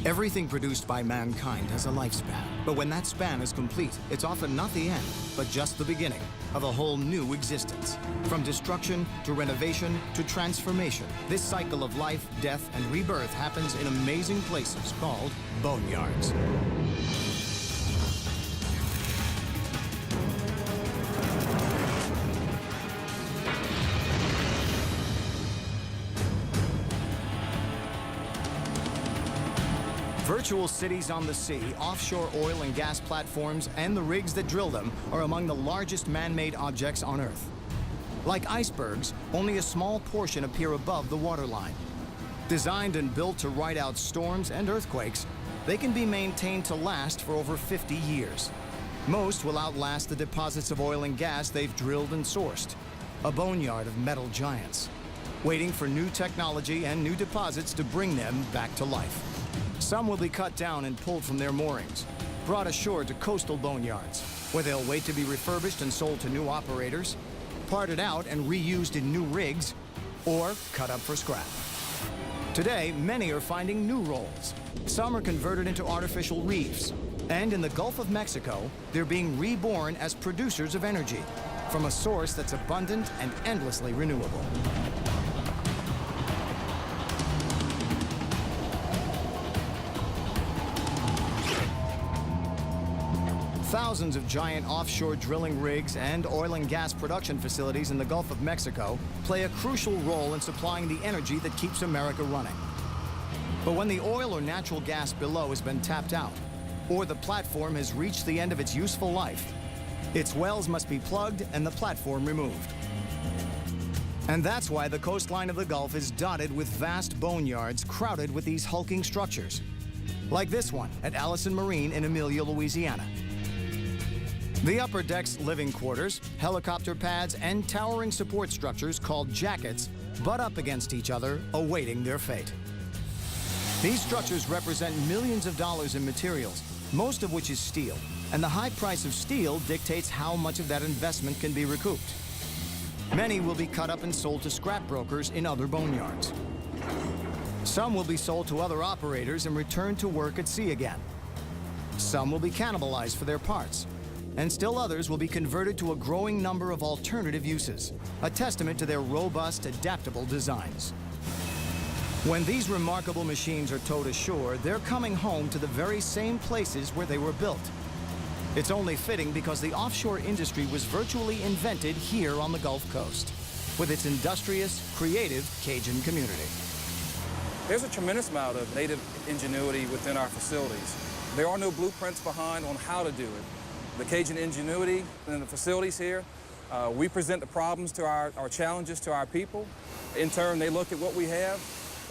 Everything produced by mankind has a lifespan, but when that span is complete, it's often not the end, but just the beginning of a whole new existence. From destruction to renovation to transformation, this cycle of life, death, and rebirth happens in amazing places called boneyards. Virtual cities on the sea, offshore oil and gas platforms, and the rigs that drill them are among the largest man-made objects on Earth. Like icebergs, only a small portion appear above the waterline. Designed and built to ride out storms and earthquakes, they can be maintained to last for over 50 years. Most will outlast the deposits of oil and gas they've drilled and sourced. A boneyard of metal giants, waiting for new technology and new deposits to bring them back to life. Some will be cut down and pulled from their moorings, brought ashore to coastal boneyards, where they'll wait to be refurbished and sold to new operators, parted out and reused in new rigs, or cut up for scrap. Today, many are finding new roles. Some are converted into artificial reefs, and in the Gulf of Mexico, they're being reborn as producers of energy from a source that's abundant and endlessly renewable. Thousands of giant offshore drilling rigs and oil and gas production facilities in the Gulf of Mexico play a crucial role in supplying the energy that keeps America running. But when the oil or natural gas below has been tapped out, or the platform has reached the end of its useful life, its wells must be plugged and the platform removed. And that's why the coastline of the Gulf is dotted with vast boneyards crowded with these hulking structures, like this one at Allison Marine in Amelia, Louisiana. The upper deck's living quarters, helicopter pads, and towering support structures called jackets butt up against each other, awaiting their fate. These structures represent millions of dollars in materials, most of which is steel, and the high price of steel dictates how much of that investment can be recouped. Many will be cut up and sold to scrap brokers in other boneyards. Some will be sold to other operators and returned to work at sea again. Some will be cannibalized for their parts, and still others will be converted to a growing number of alternative uses, a testament to their robust, adaptable designs. When these remarkable machines are towed ashore, they're coming home to the very same places where they were built. It's only fitting because the offshore industry was virtually invented here on the Gulf Coast, with its industrious, creative Cajun community. There's a tremendous amount of native ingenuity within our facilities. There are no blueprints behind on how to do it. The Cajun ingenuity in the facilities here, we present the problems to our challenges to our people. In turn, they look at what we have,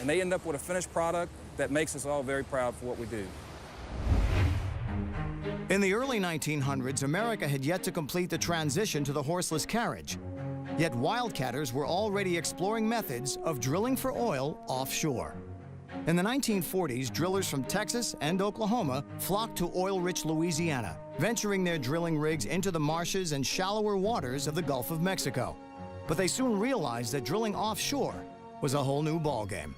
and they end up with a finished product that makes us all very proud for what we do. In the early 1900s, America had yet to complete the transition to the horseless carriage. Yet wildcatters were already exploring methods of drilling for oil offshore. In the 1940s, drillers from Texas and Oklahoma flocked to oil-rich Louisiana, venturing their drilling rigs into the marshes and shallower waters of the Gulf of Mexico. But they soon realized that drilling offshore was a whole new ballgame.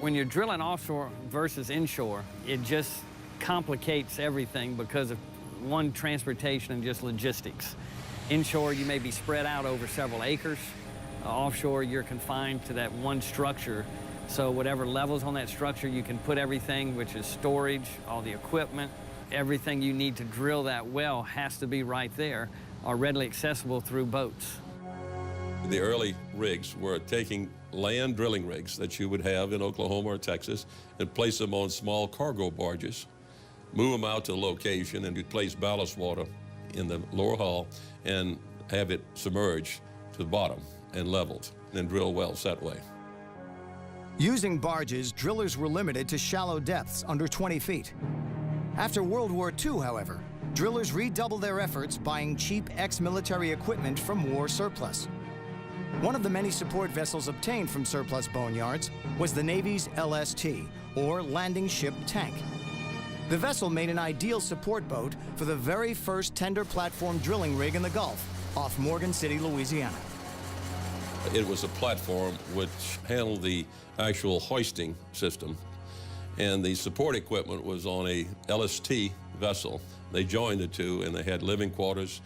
When you're drilling offshore versus inshore, it just complicates everything because of, one, transportation and just logistics. Inshore, you may be spread out over several acres. Offshore, you're confined to that one structure. So whatever levels on that structure, you can put everything, which is storage, all the equipment, everything you need to drill that well has to be right there or readily accessible through boats. The early rigs were taking land drilling rigs that you would have in Oklahoma or Texas and place them on small cargo barges, move them out to a location, and you'd place ballast water in the lower hull and have it submerged to the bottom and leveled, and drill wells that way. Using barges, drillers were limited to shallow depths under 20 feet. After World War II, however, drillers redoubled their efforts buying cheap ex-military equipment from war surplus. One of the many support vessels obtained from surplus boneyards was the Navy's LST, or Landing Ship Tank. The vessel made an ideal support boat for the very first tender platform drilling rig in the Gulf, off Morgan City, Louisiana. It was a platform which handled the actual hoisting system, and the support equipment was on a LST vessel. They joined the two, and they had living quarters,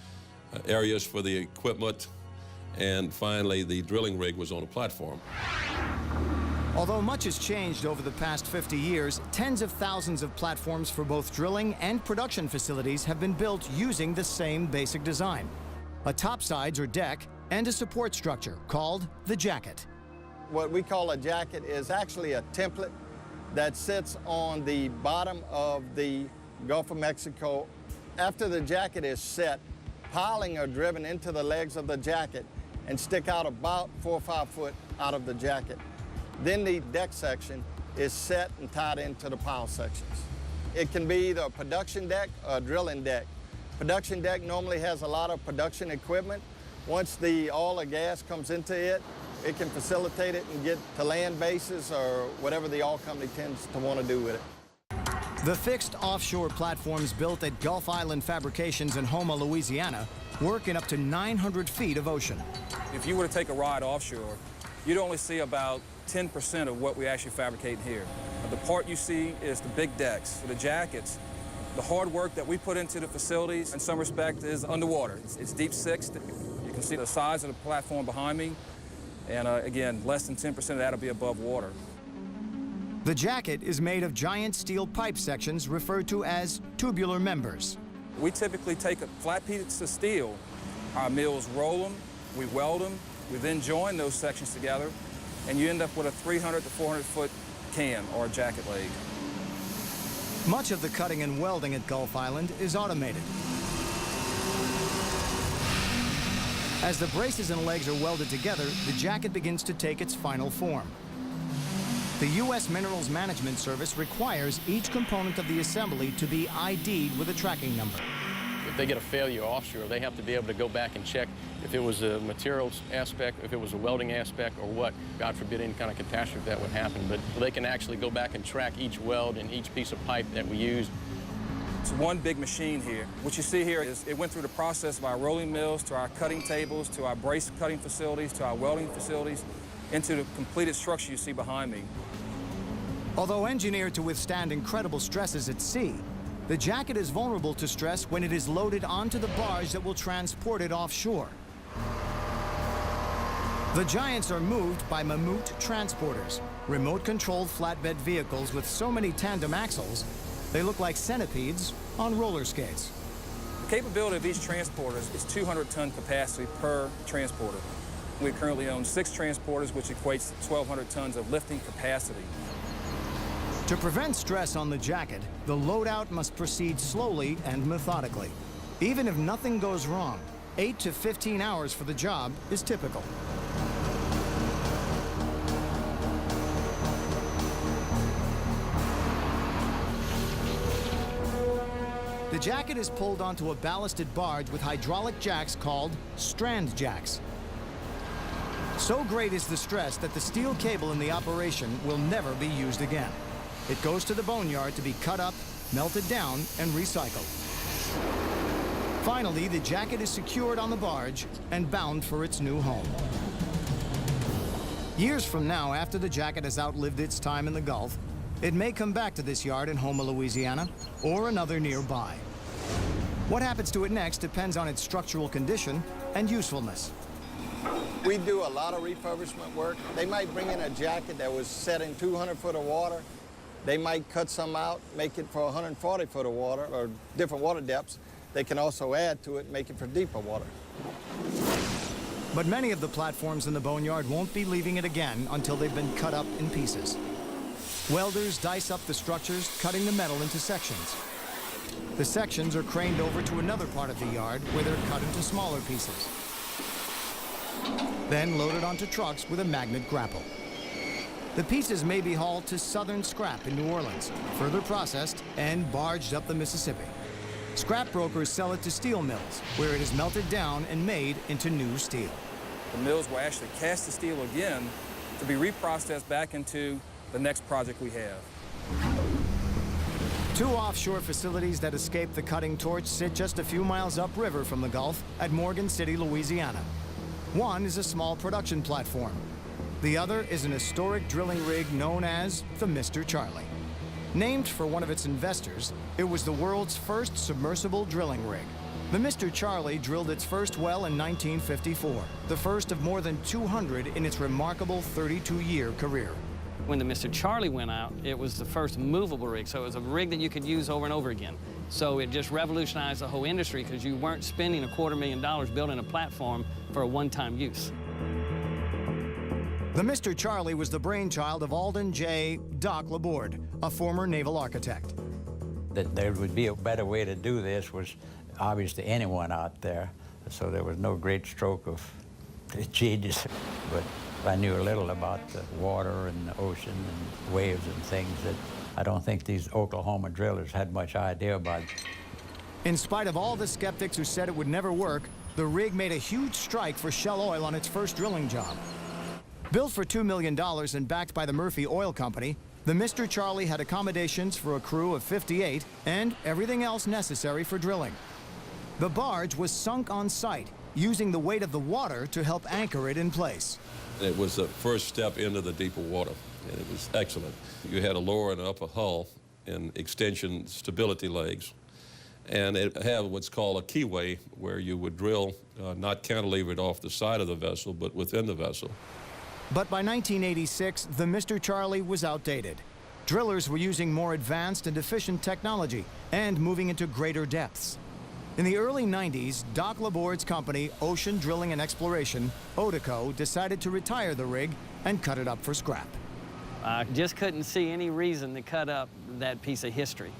areas for the equipment, and finally the drilling rig was on a platform. Although much has changed over the past 50 years, tens of thousands of platforms for both drilling and production facilities have been built using the same basic design: a topsides or deck and a support structure called the jacket. What we call a jacket is actually a template that sits on the bottom of the Gulf of Mexico. After the jacket is set, piling are driven into the legs of the jacket and stick out about 4 or 5 foot out of the jacket. Then the deck section is set and tied into the pile sections. It can be either a production deck or a drilling deck. Production deck normally has a lot of production equipment. Once the oil or gas comes into it, it can facilitate it and get to land bases or whatever the oil company tends to want to do with it. The fixed offshore platforms built at Gulf Island Fabrications in Houma, Louisiana, work in up to 900 feet of ocean. If you were to take a ride offshore, you'd only see about 10% of what we actually fabricate here. The part you see is the big decks, the jackets. The hard work that we put into the facilities, in some respect, is underwater. It's deep sixed. You can see the size of the platform behind me. And again, less than 10% of that will be above water. The jacket is made of giant steel pipe sections referred to as tubular members. We typically take a flat piece of steel. Our mills roll them, we weld them, we then join those sections together, and you end up with a 300 to 400 foot can or jacket leg. Much of the cutting and welding at Gulf Island is automated. As the braces and legs are welded together, the jacket begins to take its final form. The U.S. Minerals Management Service requires each component of the assembly to be ID'd with a tracking number. If they get a failure offshore, they have to be able to go back and check if it was a materials aspect, if it was a welding aspect, or what. God forbid any kind of catastrophe that would happen. But they can actually go back and track each weld and each piece of pipe that we used. It's one big machine here. What you see here is it went through the process of our rolling mills to our cutting tables, to our brace cutting facilities, to our welding facilities, into the completed structure you see behind me. Although engineered to withstand incredible stresses at sea, the jacket is vulnerable to stress when it is loaded onto the barge that will transport it offshore. The giants are moved by Mammoet transporters, remote-controlled flatbed vehicles with so many tandem axles, they look like centipedes on roller skates. The capability of each transporters is 200-ton capacity per transporter. We currently own 6 transporters, which equates to 1,200 tons of lifting capacity. To prevent stress on the jacket, the loadout must proceed slowly and methodically. Even if nothing goes wrong, 8 to 15 hours for the job is typical. The jacket is pulled onto a ballasted barge with hydraulic jacks called strand jacks. So great is the stress that the steel cable in the operation will never be used again. It goes to the boneyard to be cut up, melted down, and recycled. Finally, the jacket is secured on the barge and bound for its new home. Years from now, after the jacket has outlived its time in the Gulf, it may come back to this yard in Houma, Louisiana, or another nearby. What happens to it next depends on its structural condition and usefulness. We do a lot of refurbishment work. They might bring in a jacket that was set in 200 foot of water. They might cut some out, make it for 140 foot of water or different water depths. They can also add to it, make it for deeper water. But many of the platforms in the boneyard won't be leaving it again until they've been cut up in pieces. Welders dice up the structures, cutting the metal into sections. The sections are craned over to another part of the yard where they're cut into smaller pieces. Then loaded onto trucks with a magnet grapple. The pieces may be hauled to Southern Scrap in New Orleans, further processed and barged up the Mississippi. Scrap brokers sell it to steel mills, where it is melted down and made into new steel. The mills will actually cast the steel again to be reprocessed back into the next project we have. 2 offshore facilities that escape the cutting torch sit just a few miles upriver from the Gulf at Morgan City, Louisiana. One is a small production platform. The other is an historic drilling rig known as the Mr. Charlie. Named for one of its investors, it was the world's first submersible drilling rig. The Mr. Charlie drilled its first well in 1954, the first of more than 200 in its remarkable 32-year career. When the Mr. Charlie went out, it was the first movable rig, so it was a rig that you could use over and over again. So it just revolutionized the whole industry because you weren't spending $250,000 building a platform for a one-time use. The Mr. Charlie was the brainchild of Alden J. Doc Laborde, a former naval architect. That there would be a better way to do this was obvious to anyone out there, so there was no great stroke of genius. But I knew a little about the water and the ocean and waves and things that I don't think these Oklahoma drillers had much idea about. In spite of all the skeptics who said it would never work, the rig made a huge strike for Shell Oil on its first drilling job. Built for $2 million and backed by the Murphy Oil Company, the Mr. Charlie had accommodations for a crew of 58 and everything else necessary for drilling. The barge was sunk on site, using the weight of the water to help anchor it in place. It was the first step into the deeper water, and it was excellent. You had a lower and upper hull and extension stability legs, and it had what's called a keyway, where you would drill not cantilevered off the side of the vessel, but within the vessel. But by 1986, the Mr. Charlie was outdated. Drillers were using more advanced and efficient technology and moving into greater depths. In the early 90s, Doc Laborde's company, Ocean Drilling and Exploration, ODECO, decided to retire the rig and cut it up for scrap. I just couldn't see any reason to cut up that piece of history.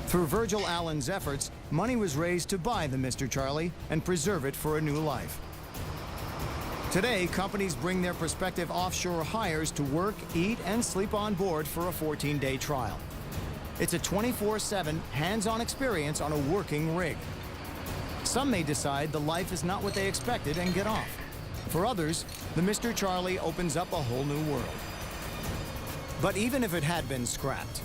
Through Virgil Allen's efforts, money was raised to buy the Mr. Charlie and preserve it for a new life. Today, companies bring their prospective offshore hires to work, eat, and sleep on board for a 14-day trial. It's a 24/7 hands-on experience on a working rig. Some may decide the life is not what they expected and get off. For others, the Mr. Charlie opens up a whole new world. But even if it had been scrapped,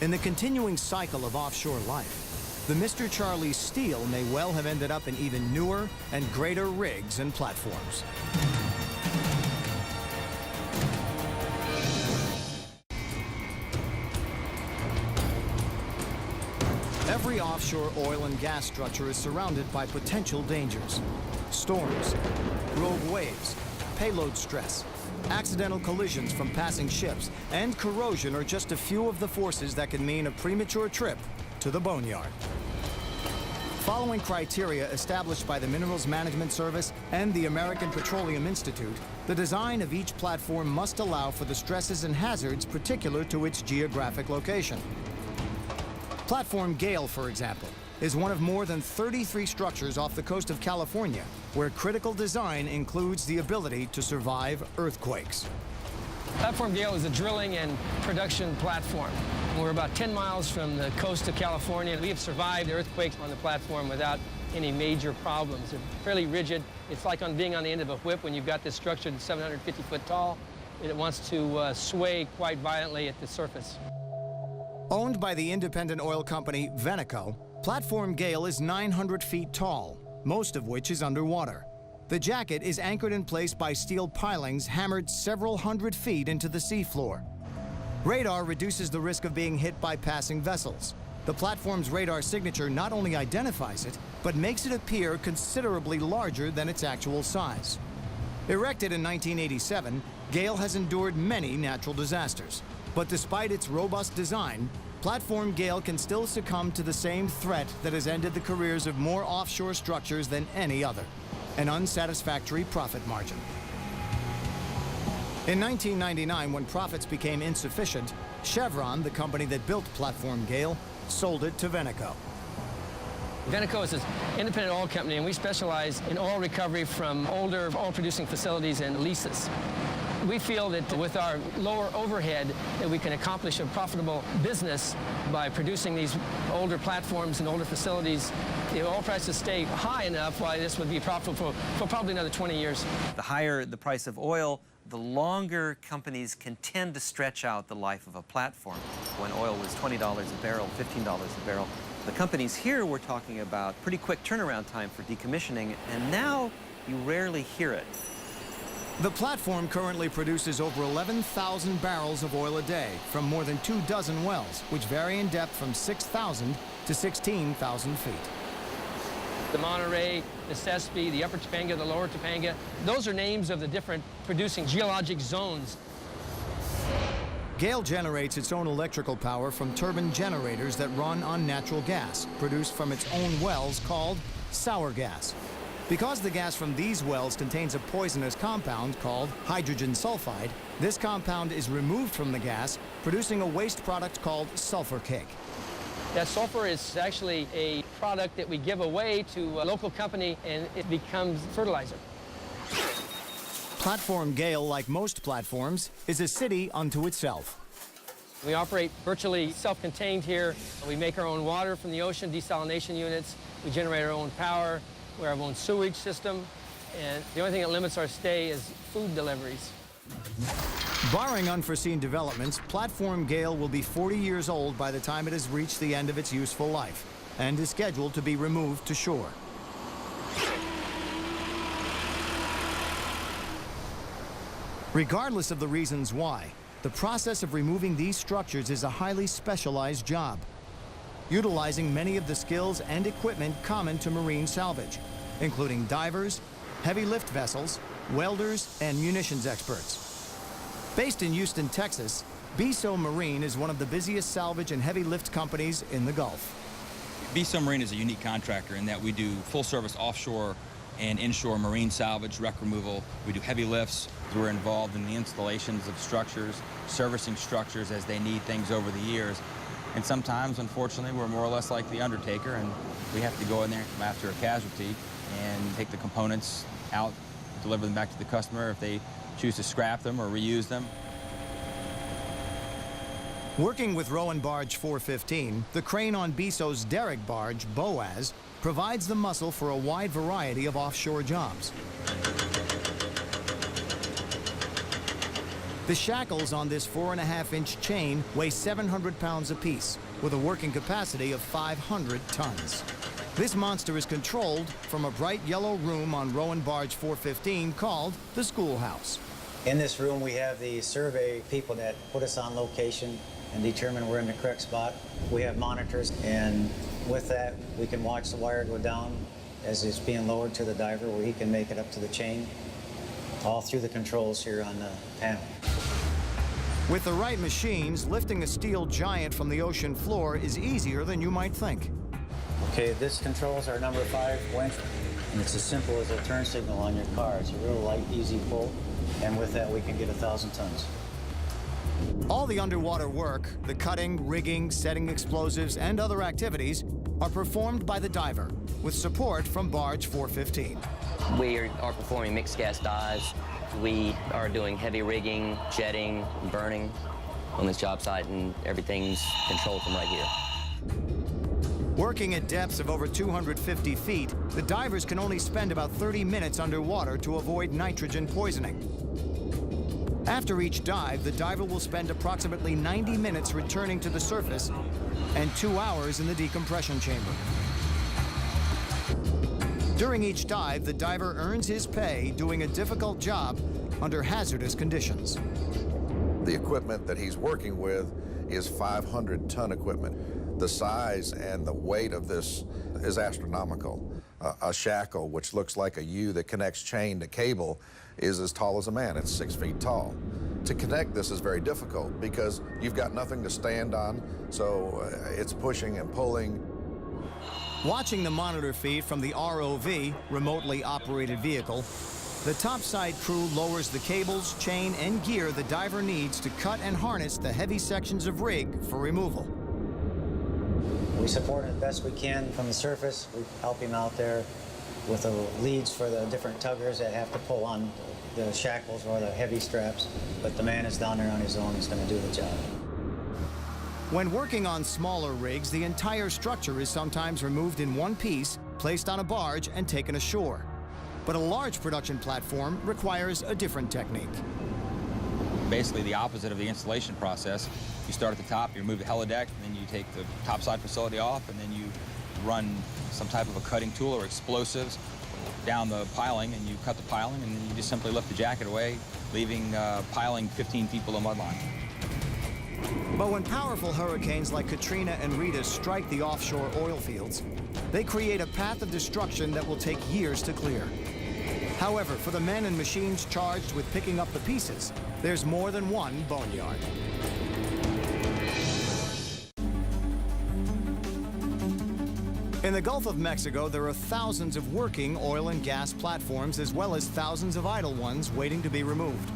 in the continuing cycle of offshore life, the Mr. Charlie's steel may well have ended up in even newer and greater rigs and platforms. Every offshore oil and gas structure is surrounded by potential dangers. Storms, rogue waves, payload stress, accidental collisions from passing ships, and corrosion are just a few of the forces that can mean a premature trip to the boneyard. Following criteria established by the Minerals Management Service and the American Petroleum Institute, the design of each platform must allow for the stresses and hazards particular to its geographic location. Platform Gale, for example, is one of more than 33 structures off the coast of California, where critical design includes the ability to survive earthquakes. Platform Gale is a drilling and production platform. We're about 10 miles from the coast of California. We have survived earthquakes on the platform without any major problems. They're fairly rigid. It's like being on the end of a whip when you've got this structure that's 750 foot tall, and it wants to sway quite violently at the surface. Owned by the independent oil company Veneco, Platform Gale is 900 feet tall, most of which is underwater. The jacket is anchored in place by steel pilings hammered several hundred feet into the seafloor. Radar reduces the risk of being hit by passing vessels. The platform's radar signature not only identifies it, but makes it appear considerably larger than its actual size. Erected in 1987, Gale has endured many natural disasters. But despite its robust design, Platform Gale can still succumb to the same threat that has ended the careers of more offshore structures than any other: an unsatisfactory profit margin. In 1999, when profits became insufficient, Chevron, the company that built Platform Gale, sold it to Veneco. Veneco is an independent oil company, and we specialize in oil recovery from older oil-producing facilities and leases. We feel that with our lower overhead that we can accomplish a profitable business by producing these older platforms and older facilities. The oil prices stay high enough, why this would be profitable for probably another 20 years. The higher the price of oil, the longer companies can tend to stretch out the life of a platform. When oil was $20 a barrel, $15 a barrel, the companies here were talking about pretty quick turnaround time for decommissioning, and now you rarely hear it. The platform currently produces over 11,000 barrels of oil a day from more than 24 wells, which vary in depth from 6,000 to 16,000 feet. The Monterey, the Sespe, the Upper Topanga, the Lower Topanga, those are names of the different producing geologic zones. Gale generates its own electrical power from turbine generators that run on natural gas, produced from its own wells called sour gas. Because the gas from these wells contains a poisonous compound called hydrogen sulfide, this compound is removed from the gas, producing a waste product called sulfur cake. That sulfur is actually a product that we give away to a local company, and it becomes fertilizer. Platform Gale, like most platforms, is a city unto itself. We operate virtually self-contained here. We make our own water from the ocean, desalination units. We generate our own power. We have our own sewage system. And the only thing that limits our stay is food deliveries. Barring unforeseen developments, Platform Gale will be 40 years old by the time it has reached the end of its useful life and is scheduled to be removed to shore. Regardless of the reasons why, the process of removing these structures is a highly specialized job, utilizing many of the skills and equipment common to marine salvage, including divers, heavy lift vessels, welders, and munitions experts. Based in Houston, Texas, Bisso Marine is one of the busiest salvage and heavy lift companies in the Gulf. Bisso Marine is a unique contractor in that we do full-service offshore and inshore marine salvage, wreck removal. We do heavy lifts. We're involved in the installations of structures, servicing structures as they need things over the years. And sometimes, unfortunately, we're more or less like the undertaker, and we have to go in there after a casualty and take the components out, deliver them back to the customer if they choose to scrap them or reuse them. Working with Rowan Barge 415, the crane on Bisso's derrick barge, Boaz, provides the muscle for a wide variety of offshore jobs. The shackles on this 4.5-inch chain weigh 700 pounds apiece, with a working capacity of 500 tons. This monster is controlled from a bright yellow room on Rowan Barge 415 called the Schoolhouse. In this room, we have the survey people that put us on location and determine we're in the correct spot. We have monitors, and with that, we can watch the wire go down as it's being lowered to the diver where he can make it up to the chain, all through the controls here on the panel. With the right machines, lifting a steel giant from the ocean floor is easier than you might think. Okay, this controls our number 5 winch, and it's as simple as a turn signal on your car. It's a real light, easy pull, and with that, we can get 1,000 tons. All the underwater work, the cutting, rigging, setting explosives, and other activities are performed by the diver, with support from Barge 415. We are performing mixed gas dives. We are doing heavy rigging, jetting, burning on this job site, and everything's controlled from right here. Working at depths of over 250 feet, the divers can only spend about 30 minutes underwater to avoid nitrogen poisoning. After each dive, the diver will spend approximately 90 minutes returning to the surface and 2 hours in the decompression chamber. During each dive, the diver earns his pay doing a difficult job under hazardous conditions. The equipment that he's working with is 500-ton equipment. The size and the weight of this is astronomical. A shackle, which looks like a U that connects chain to cable, is as tall as a man. It's 6 feet tall. To connect this is very difficult because you've got nothing to stand on, so it's pushing and pulling. Watching the monitor feed from the ROV, remotely operated vehicle, the topside crew lowers the cables, chain, and gear the diver needs to cut and harness the heavy sections of rig for removal. We support it as best we can from the surface. We help him out there with the leads for the different tuggers that have to pull on the shackles or the heavy straps. But the man is down there on his own. He's going to do the job. When working on smaller rigs, the entire structure is sometimes removed in one piece, placed on a barge, and taken ashore. But a large production platform requires a different technique. Basically the opposite of the installation process. You start at the top, you remove the helideck, and then you take the topside facility off, and then you run some type of a cutting tool or explosives down the piling, and you cut the piling, and then you just simply lift the jacket away, leaving piling 15 feet below mudline. But when powerful hurricanes like Katrina and Rita strike the offshore oil fields, they create a path of destruction that will take years to clear. However, for the men and machines charged with picking up the pieces, there's more than one boneyard. In the Gulf of Mexico, there are thousands of working oil and gas platforms, as well as thousands of idle ones waiting to be removed.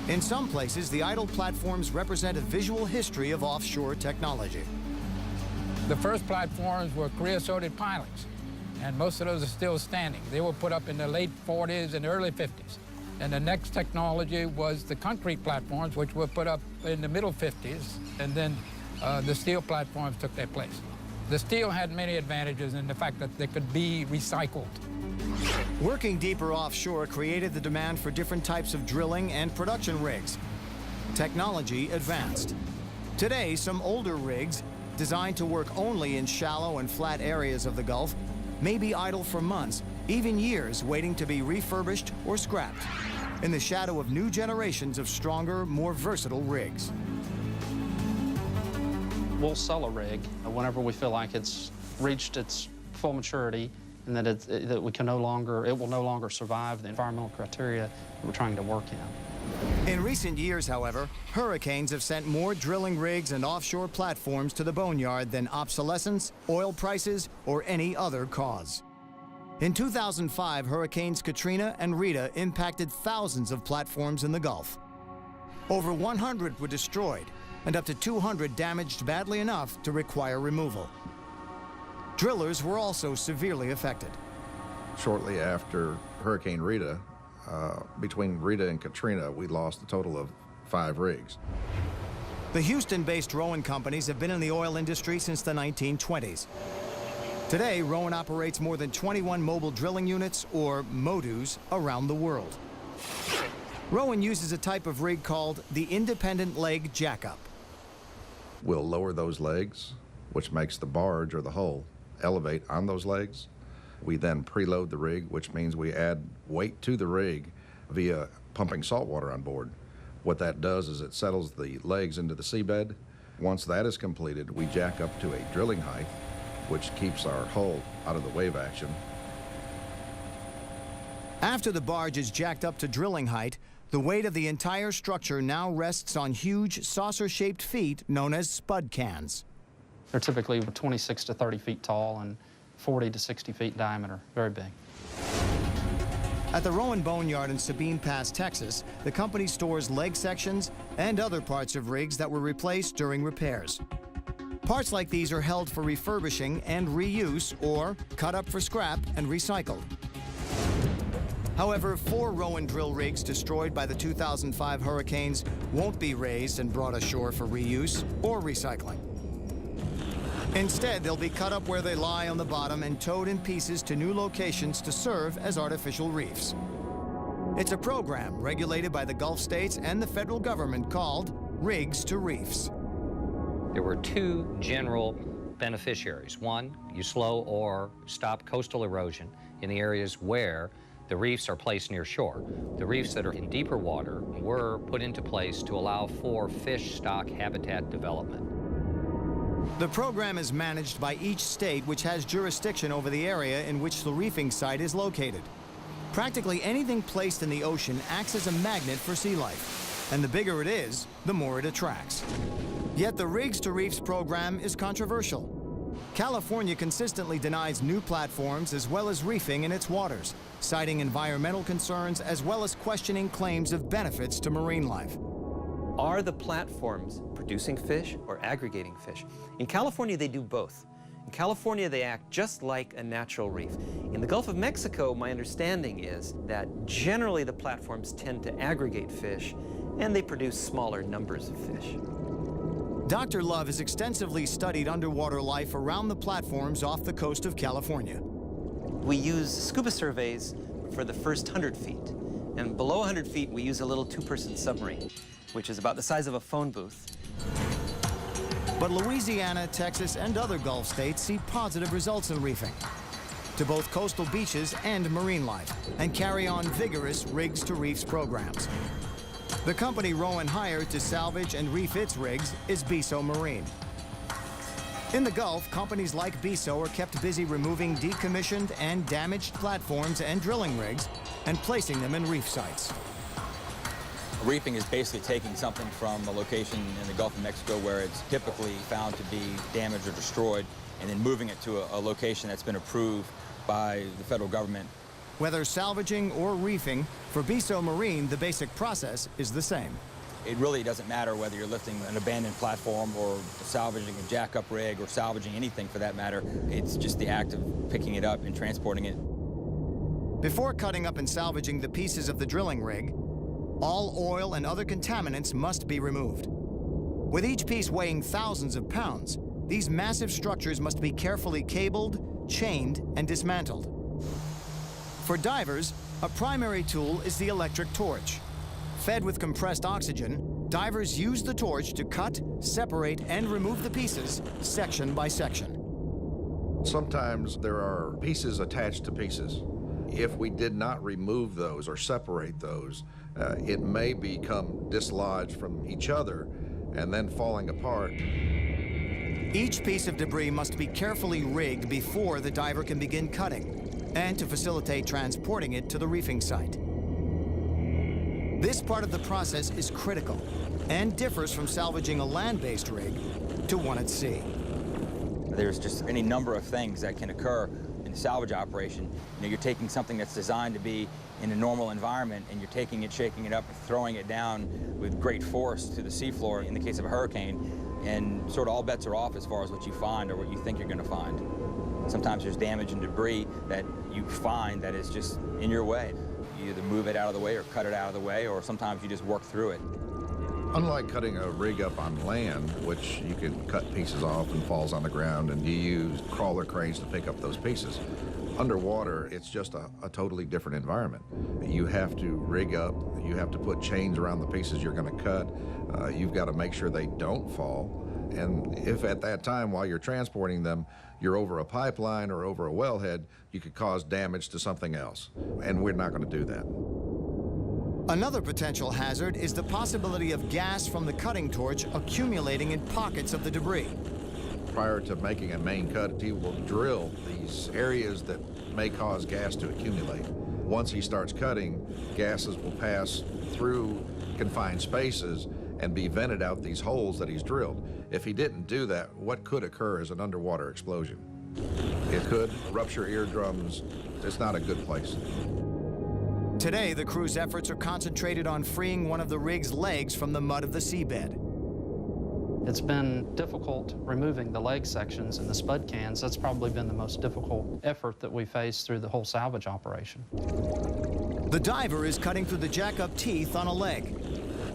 In some places, the idle platforms represent a visual history of offshore technology. The first platforms were creosoted pilings, and most of those are still standing. They were put up in the late 40s and early 50s. And the next technology was the concrete platforms, which were put up in the middle 50s, and then the steel platforms took their place. The steel had many advantages in the fact that they could be recycled. Working deeper offshore created the demand for different types of drilling and production rigs. Technology advanced. Today, some older rigs, designed to work only in shallow and flat areas of the Gulf, may be idle for months, even years, waiting to be refurbished or scrapped, in the shadow of new generations of stronger, more versatile rigs. We'll sell a rig whenever we feel like it's reached its full maturity and that it will no longer survive the environmental criteria that we're trying to work in. In recent years, however, hurricanes have sent more drilling rigs and offshore platforms to the boneyard than obsolescence, oil prices, or any other cause. In 2005, Hurricanes Katrina and Rita impacted thousands of platforms in the Gulf. Over 100 were destroyed, and up to 200 damaged badly enough to require removal. Drillers were also severely affected. Shortly after Hurricane Rita, between Rita and Katrina, we lost a total of 5 rigs. The Houston-based Rowan companies have been in the oil industry since the 1920s. Today, Rowan operates more than 21 mobile drilling units, or MODUs, around the world. Rowan uses a type of rig called the independent leg jackup. We'll lower those legs, which makes the barge or the hull elevate on those legs. We then preload the rig, which means we add weight to the rig via pumping salt water on board. What that does is it settles the legs into the seabed. Once that is completed, we jack up to a drilling height, which keeps our hull out of the wave action. After the barge is jacked up to drilling height, the weight of the entire structure now rests on huge saucer-shaped feet known as spud cans. They're typically 26 to 30 feet tall and 40 to 60 feet diameter, very big. At the Rowan Boneyard in Sabine Pass, Texas, the company stores leg sections and other parts of rigs that were replaced during repairs. Parts like these are held for refurbishing and reuse, or cut up for scrap and recycled. However, 4 Rowan drill rigs destroyed by the 2005 hurricanes won't be raised and brought ashore for reuse or recycling. Instead, they'll be cut up where they lie on the bottom and towed in pieces to new locations to serve as artificial reefs. It's a program regulated by the Gulf states and the federal government called Rigs to Reefs. There were 2 general beneficiaries. One, you slow or stop coastal erosion in the areas where the reefs are placed near shore. The reefs that are in deeper water were put into place to allow for fish stock habitat development. The program is managed by each state, which has jurisdiction over the area in which the reefing site is located. Practically anything placed in the ocean acts as a magnet for sea life, and the bigger it is, the more it attracts. Yet the Rigs to Reefs program is controversial. California consistently denies new platforms as well as reefing in its waters, citing environmental concerns as well as questioning claims of benefits to marine life. Are the platforms producing fish or aggregating fish? In California, they do both. In California, they act just like a natural reef. In the Gulf of Mexico, my understanding is that generally the platforms tend to aggregate fish, and they produce smaller numbers of fish. Dr. Love has extensively studied underwater life around the platforms off the coast of California. We use scuba surveys for the first 100 feet. And below 100 feet, we use a little 2-person submarine, which is about the size of a phone booth. But Louisiana, Texas, and other Gulf states see positive results in reefing. to both coastal beaches and marine life and carry on vigorous rigs to reefs programs. The company Rowan hired to salvage and reef its rigs is Bisso Marine. In the Gulf, companies like Bisso are kept busy removing decommissioned and damaged platforms and drilling rigs and placing them in reef sites. Reefing is basically taking something from a location in the Gulf of Mexico where it's typically found to be damaged or destroyed, and then moving it to a location that's been approved by the federal government. Whether salvaging or reefing, for Bisso Marine, the basic process is the same. It really doesn't matter whether you're lifting an abandoned platform or salvaging a jackup rig or salvaging anything for that matter. It's just the act of picking it up and transporting it. Before cutting up and salvaging the pieces of the drilling rig, all oil and other contaminants must be removed. With each piece weighing thousands of pounds, these massive structures must be carefully cabled, chained, and dismantled. For divers, a primary tool is the electric torch. Fed with compressed oxygen, divers use the torch to cut, separate, and remove the pieces section by section. Sometimes there are pieces attached to pieces. If we did not remove those or separate those, it may become dislodged from each other and then falling apart. Each piece of debris must be carefully rigged before the diver can begin cutting, and to facilitate transporting it to the reefing site. This part of the process is critical and differs from salvaging a land-based rig to one at sea. There's just any number of things that can occur in a salvage operation. You know, you're taking something that's designed to be in a normal environment, and you're taking it, shaking it up, and throwing it down with great force to the seafloor in the case of a hurricane, and sort of all bets are off as far as what you find or what you think you're going to find. Sometimes there's damage and debris that you find that is just in your way. You either move it out of the way or cut it out of the way, or sometimes you just work through it. Unlike cutting a rig up on land, which you can cut pieces off and falls on the ground, and you use crawler cranes to pick up those pieces, underwater, it's just a totally different environment. You have to rig up, you have to put chains around the pieces you're going to cut, you've got to make sure they don't fall, and if at that time while you're transporting them, you're over a pipeline or over a wellhead, you could cause damage to something else, and we're not going to do that. Another potential hazard is the possibility of gas from the cutting torch accumulating in pockets of the debris. Prior to making a main cut, he will drill these areas that may cause gas to accumulate. Once he starts cutting, gases will pass through confined spaces and be vented out these holes that he's drilled. If he didn't do that, what could occur is an underwater explosion. It could rupture eardrums. It's not a good place. Today, the crew's efforts are concentrated on freeing one of the rig's legs from the mud of the seabed. It's been difficult removing the leg sections and the spud cans. That's probably been the most difficult effort that we faced through the whole salvage operation. The diver is cutting through the jack-up teeth on a leg.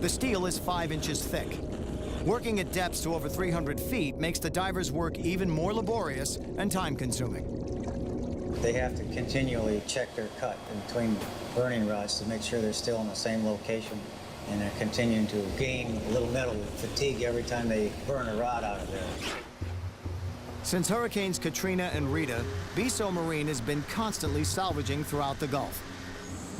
The steel is 5 inches thick. Working at depths to over 300 feet makes the diver's work even more laborious and time-consuming. They have to continually check their cut in between burning rods to make sure they're still in the same location, and they're continuing to gain a little metal fatigue every time they burn a rod out of there. Since Hurricanes Katrina and Rita, Bisso Marine has been constantly salvaging throughout the Gulf.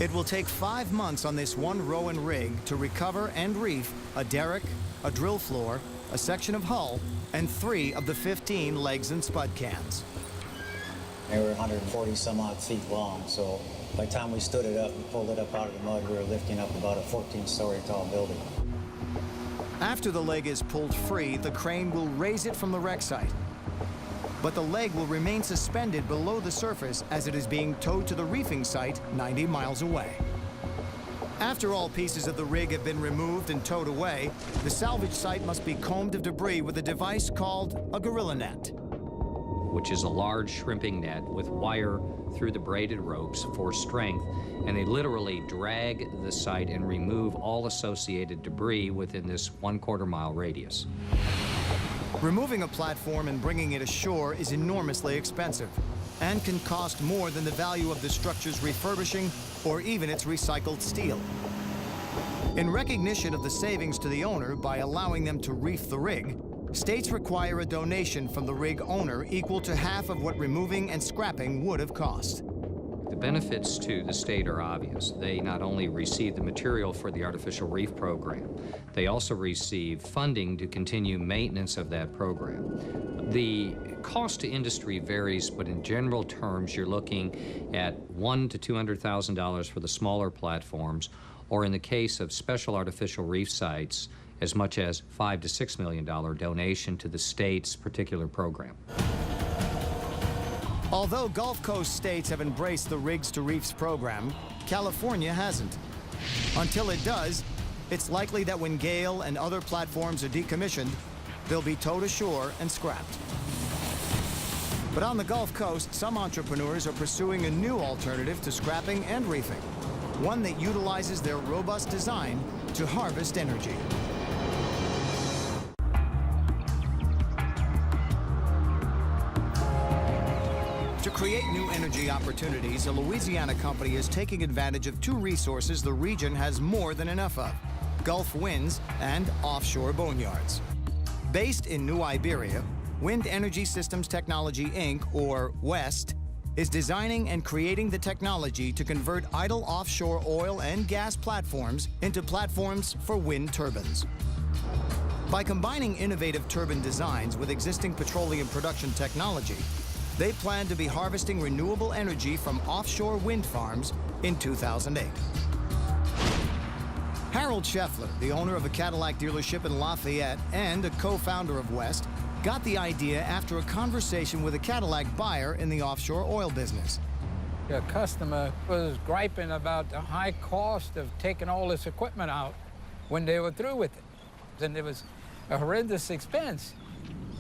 It will take 5 months on this one Rowan rig to recover and reef a derrick, a drill floor, a section of hull, and 3 of the 15 legs and spud cans. They were 140 some odd feet long, so by the time we stood it up and pulled it up out of the mud, we were lifting up about a 14-story tall building. After the leg is pulled free, the crane will raise it from the wreck site. But the leg will remain suspended below the surface as it is being towed to the reefing site 90 miles away. After all pieces of the rig have been removed and towed away, the salvage site must be combed of debris with a device called a gorilla net, which is a large shrimping net with wire through the braided ropes for strength, and they literally drag the site and remove all associated debris within this 1/4 mile radius. Removing a platform and bringing it ashore is enormously expensive and can cost more than the value of the structure's refurbishing or even its recycled steel. In recognition of the savings to the owner by allowing them to reef the rig, states require a donation from the rig owner equal to half of what removing and scrapping would have cost. The benefits to the state are obvious. They not only receive the material for the Artificial Reef Program, they also receive funding to continue maintenance of that program. The cost to industry varies, but in general terms, you're looking at $100,000 to $200,000 for the smaller platforms, or in the case of special artificial reef sites, as much as $5 to $6 million donation to the state's particular program. Although Gulf Coast states have embraced the Rigs to Reefs program, California hasn't. Until it does, it's likely that when Gale and other platforms are decommissioned, they'll be towed ashore and scrapped. But on the Gulf Coast, some entrepreneurs are pursuing a new alternative to scrapping and reefing, one that utilizes their robust design to harvest energy. To create new energy opportunities, a Louisiana company is taking advantage of two resources the region has more than enough of: Gulf winds and offshore boneyards. Based in New Iberia, Wind Energy Systems Technology, Inc., or WEST, is designing and creating the technology to convert idle offshore oil and gas platforms into platforms for wind turbines. By combining innovative turbine designs with existing petroleum production technology, they plan to be harvesting renewable energy from offshore wind farms in 2008. Harold Scheffler, the owner of a Cadillac dealership in Lafayette and a co-founder of West, got the idea after a conversation with a Cadillac buyer in the offshore oil business. A customer was griping about the high cost of taking all this equipment out when they were through with it. And it was a horrendous expense.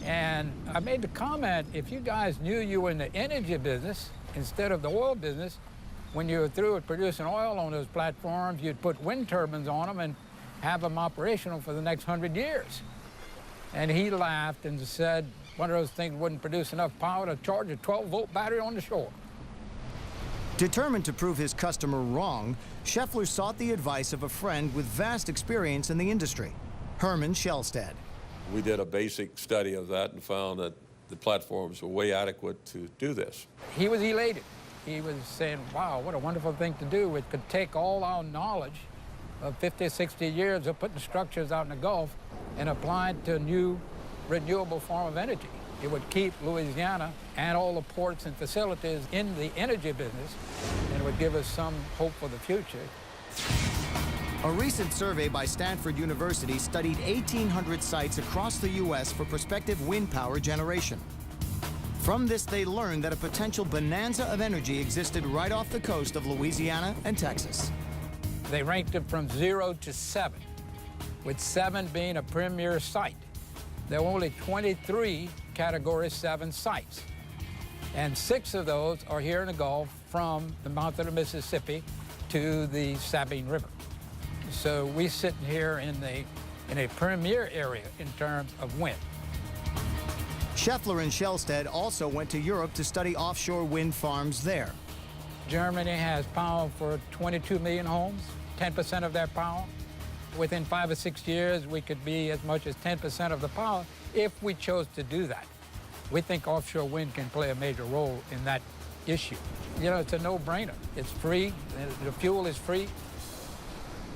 And I made the comment, if you guys knew you were in the energy business instead of the oil business, when you were through with producing oil on those platforms, you'd put wind turbines on them and have them operational for the next 100 years. And he laughed and said one of those things wouldn't produce enough power to charge a 12-volt battery on the shore. Determined to prove his customer wrong, Scheffler sought the advice of a friend with vast experience in the industry, Herman Shellstead. We did a basic study of that and found that the platforms were way adequate to do this. He was elated. He was saying, wow, what a wonderful thing to do. It could take all our knowledge of 50, 60 years of putting structures out in the Gulf and apply it to a new renewable form of energy. It would keep Louisiana and all the ports and facilities in the energy business, and it would give us some hope for the future. A recent survey by Stanford University studied 1,800 sites across the U.S. for prospective wind power generation. From this, they learned that a potential bonanza of energy existed right off the coast of Louisiana and Texas. They ranked it from 0 to 7, with 7 being a premier site. There were only 23 Category 7 sites, and 6 of those are here in the Gulf from the mouth of the Mississippi to the Sabine River. So we're sitting here in a premier area in terms of wind. Scheffler and Shellstead also went to Europe to study offshore wind farms there. Germany has power for 22 million homes, 10% of their power. Within 5 or 6 years, we could be as much as 10% of the power if we chose to do that. We think offshore wind can play a major role in that issue. You know, it's a no-brainer. It's free, the fuel is free.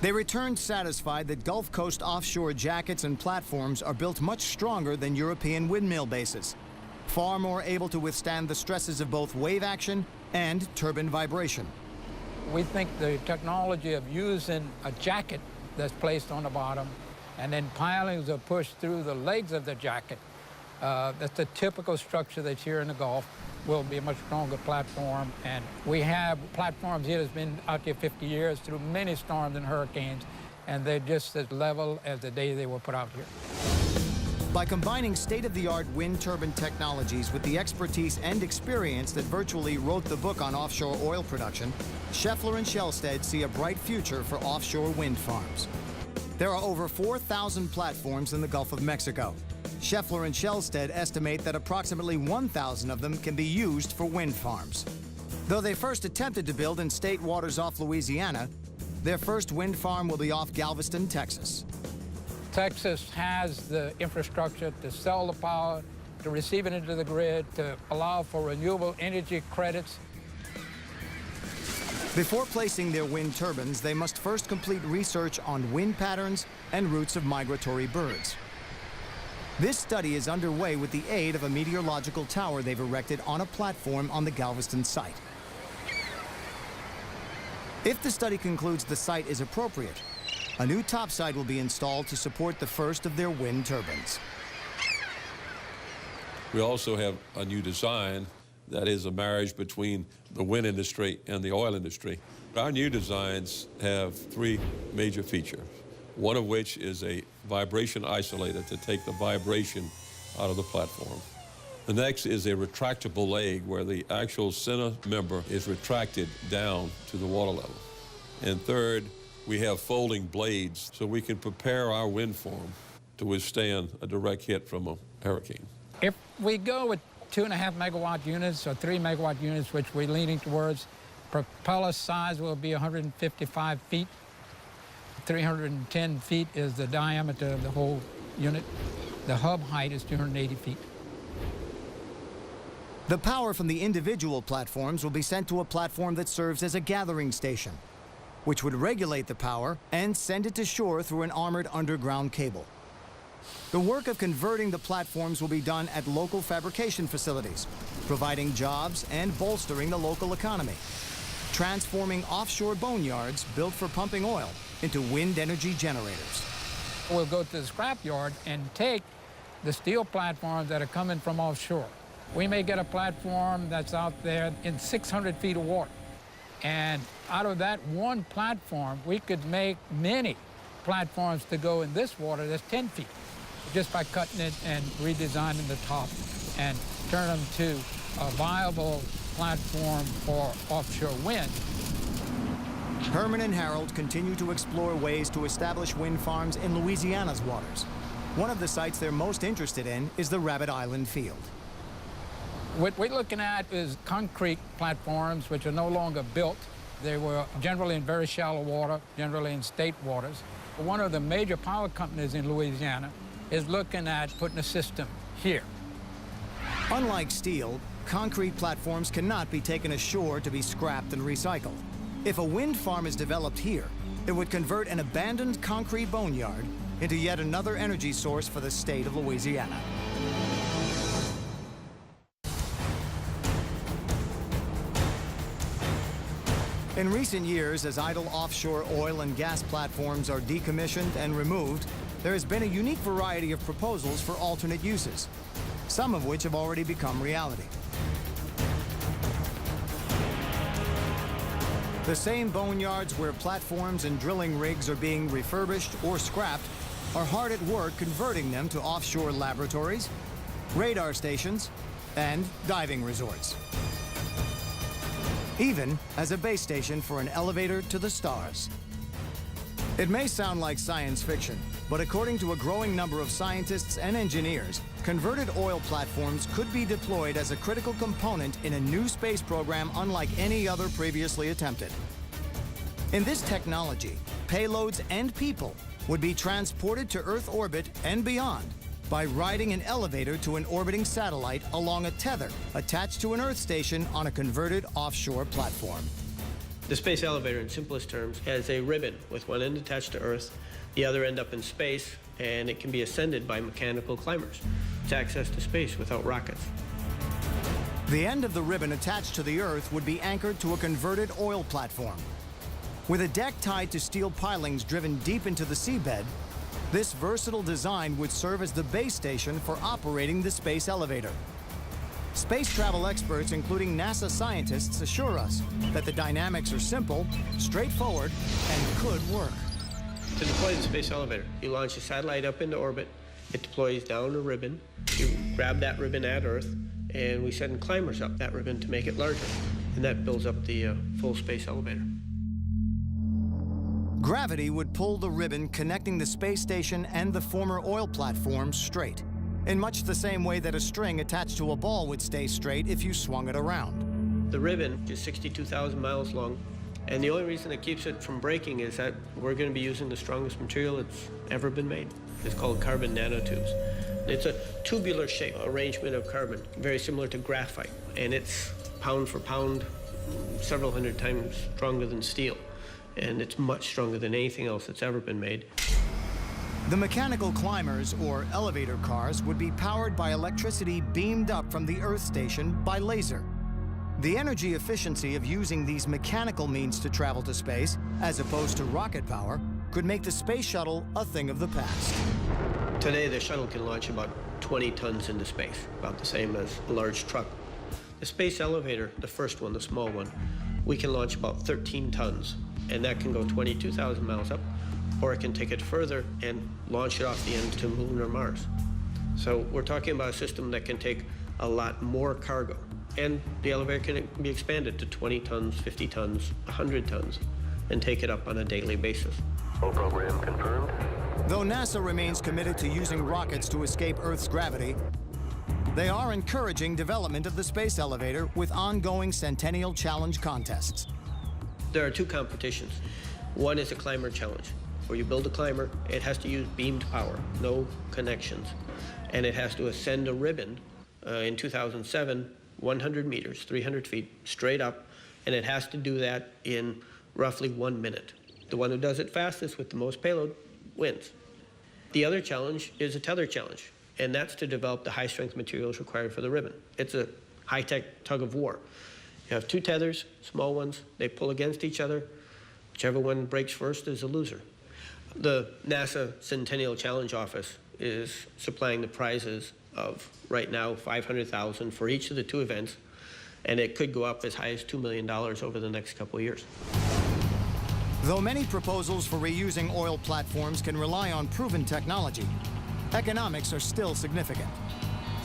They returned satisfied that Gulf Coast offshore jackets and platforms are built much stronger than European windmill bases, far more able to withstand the stresses of both wave action and turbine vibration. We think the technology of using a jacket that's placed on the bottom and then pilings are pushed through the legs of the jacket, that's the typical structure that's here in the Gulf, will be a much stronger platform. And we have platforms here that's been out here 50 years through many storms and hurricanes, and they're just as level as the day they were put out here. By combining state-of-the-art wind turbine technologies with the expertise and experience that virtually wrote the book on offshore oil production, Scheffler and Shellstead see a bright future for offshore wind farms. There are over 4,000 platforms in the Gulf of Mexico. Scheffler and Shellstead estimate that approximately 1,000 of them can be used for wind farms. Though they first attempted to build in state waters off Louisiana, their first wind farm will be off Galveston, Texas. Texas has the infrastructure to sell the power, to receive it into the grid, to allow for renewable energy credits. Before placing their wind turbines, they must first complete research on wind patterns and routes of migratory birds. This study is underway with the aid of a meteorological tower they've erected on a platform on the Galveston site. If the study concludes the site is appropriate, a new topside will be installed to support the first of their wind turbines. We also have a new design that is a marriage between the wind industry and the oil industry. Our new designs have three major features, one of which is a vibration isolator to take the vibration out of the platform. The next is a retractable leg where the actual center member is retracted down to the water level. And third, we have folding blades so we can prepare our wind farm to withstand a direct hit from a hurricane. If we go with 2.5 megawatt units or 3 megawatt units, which we're leaning towards, propeller size will be 155 feet. 310 feet is the diameter of the whole unit. The hub height is 280 feet. The power from the individual platforms will be sent to a platform that serves as a gathering station, which would regulate the power and send it to shore through an armored underground cable. The work of converting the platforms will be done at local fabrication facilities, providing jobs and bolstering the local economy, transforming offshore boneyards built for pumping oil into wind energy generators. We'll go to the scrapyard and take the steel platforms that are coming from offshore. We may get a platform that's out there in 600 feet of water. And out of that one platform, we could make many platforms to go in this water that's 10 feet, just by cutting it and redesigning the top and turn them to a viable platform for offshore wind. Herman and Harold continue to explore ways to establish wind farms in Louisiana's waters. One of the sites they're most interested in is the Rabbit Island Field. What we're looking at is concrete platforms which are no longer built. They were generally in very shallow water, generally in state waters. One of the major power companies in Louisiana is looking at putting a system here. Unlike steel, concrete platforms cannot be taken ashore to be scrapped and recycled. If a wind farm is developed here, it would convert an abandoned concrete boneyard into yet another energy source for the state of Louisiana. In recent years, as idle offshore oil and gas platforms are decommissioned and removed, there has been a unique variety of proposals for alternate uses, some of which have already become reality. The same boneyards where platforms and drilling rigs are being refurbished or scrapped are hard at work converting them to offshore laboratories, radar stations, and diving resorts, even as a base station for an elevator to the stars. It may sound like science fiction, but according to a growing number of scientists and engineers, converted oil platforms could be deployed as a critical component in a new space program unlike any other previously attempted. In this technology, payloads and people would be transported to Earth orbit and beyond by riding an elevator to an orbiting satellite along a tether attached to an Earth station on a converted offshore platform. The space elevator, in simplest terms, has a ribbon with one end attached to Earth, the other end up in space, and it can be ascended by mechanical climbers. It's access to space without rockets. The end of the ribbon attached to the Earth would be anchored to a converted oil platform. With a deck tied to steel pilings driven deep into the seabed, this versatile design would serve as the base station for operating the space elevator. Space travel experts, including NASA scientists, assure us that the dynamics are simple, straightforward, and could work. To deploy the space elevator, you launch a satellite up into orbit, it deploys down a ribbon, you grab that ribbon at Earth, and we send climbers up that ribbon to make it larger, and that builds up the full space elevator. Gravity would pull the ribbon connecting the space station and the former oil platform straight, in much the same way that a string attached to a ball would stay straight if you swung it around. The ribbon is 62,000 miles long, And the only reason it keeps it from breaking is that we're going to be using the strongest material that's ever been made. It's called carbon nanotubes. It's a tubular shape arrangement of carbon, very similar to graphite. And it's pound for pound, several hundred times stronger than steel. And it's much stronger than anything else that's ever been made. The mechanical climbers, or elevator cars, would be powered by electricity beamed up from the Earth station by laser. The energy efficiency of using these mechanical means to travel to space, as opposed to rocket power, could make the space shuttle a thing of the past. Today, the shuttle can launch about 20 tons into space, about the same as a large truck. The space elevator, the first one, the small one, we can launch about 13 tons, and that can go 22,000 miles up, or it can take it further and launch it off the end to Moon or Mars. So we're talking about a system that can take a lot more cargo. And the elevator can be expanded to 20 tons, 50 tons, 100 tons, and take it up on a daily basis. Full program confirmed. Though NASA remains committed to using rockets to escape Earth's gravity, they are encouraging development of the space elevator with ongoing Centennial Challenge contests. There are two competitions. One is a climber challenge, where you build a climber. It has to use beamed power, no connections, and it has to ascend a ribbon in 2007, 100 meters, 300 feet, straight up, and it has to do that in roughly 1 minute. The one who does it fastest with the most payload wins. The other challenge is a tether challenge, and that's to develop the high-strength materials required for the ribbon. It's a high-tech tug of war. You have two tethers, small ones, they pull against each other. Whichever one breaks first is a loser. The NASA Centennial Challenge Office is supplying the prizes of, right now, $500,000 for each of the two events, and it could go up as high as $2 million over the next couple of years. Though many proposals for reusing oil platforms can rely on proven technology, economics are still significant.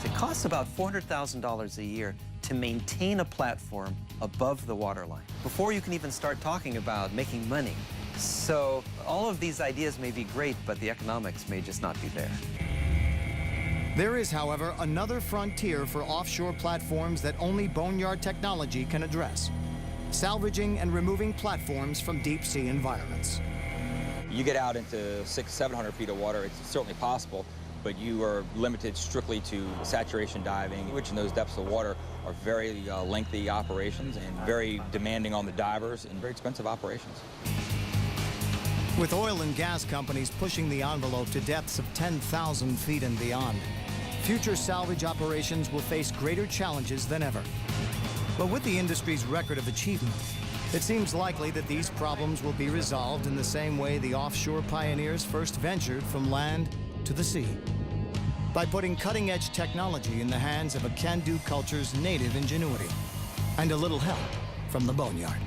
It costs about $400,000 a year to maintain a platform above the waterline before you can even start talking about making money. So all of these ideas may be great, but the economics may just not be there. There is, however, another frontier for offshore platforms that only Boneyard technology can address: salvaging and removing platforms from deep-sea environments. You get out into 600-700 feet of water, it's certainly possible, but you are limited strictly to saturation diving, which in those depths of water are very lengthy operations and very demanding on the divers and very expensive operations. With oil and gas companies pushing the envelope to depths of 10,000 feet and beyond, future salvage operations will face greater challenges than ever. But with the industry's record of achievement, it seems likely that these problems will be resolved in the same way the offshore pioneers first ventured from land to the sea, by putting cutting-edge technology in the hands of a can-do culture's native ingenuity, and a little help from the Boneyard.